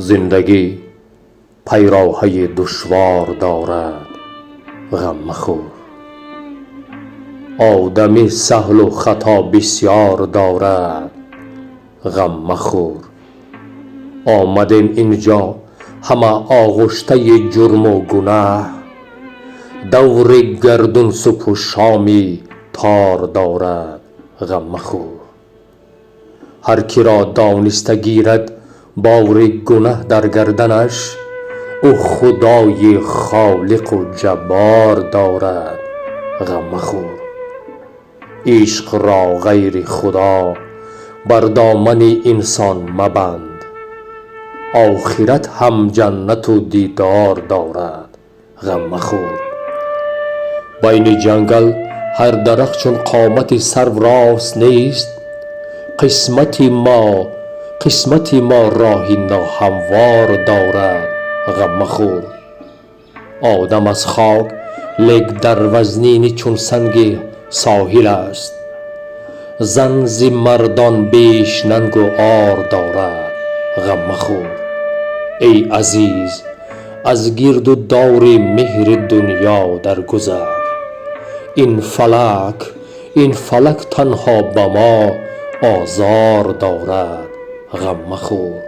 زندگی پیراهه دشوار دارد، غم مخور. آدمی سهل و خطا بسیار دارد، غم مخور. آمدیم اینجا همه آغشته جرم و گناه، دور گردون صبح و شامی تار دارد، غم مخور. هر کی را دانسته گیرد بار گنه در گردنش، او خدای خالق و جبار دارد، غم مخور. عشق را غیر خدا بر دامن انسان مبند، آخرت هم جنت و دیدار دارد، غم مخور. بین جنگل هر درخت چون قامت سرو راست نیست، قسمت ما راه ناهموار دارد، غم مخور. آدم از خاک لیک در وزنین چون سنگ ساحل است، زن ز مردان بیش ننگ و عار دارد، غم مخور. ای عزیز از گرد و دور مهر دنیا در گذر، این فلک تنها به ما آزار دارد، غم مخور.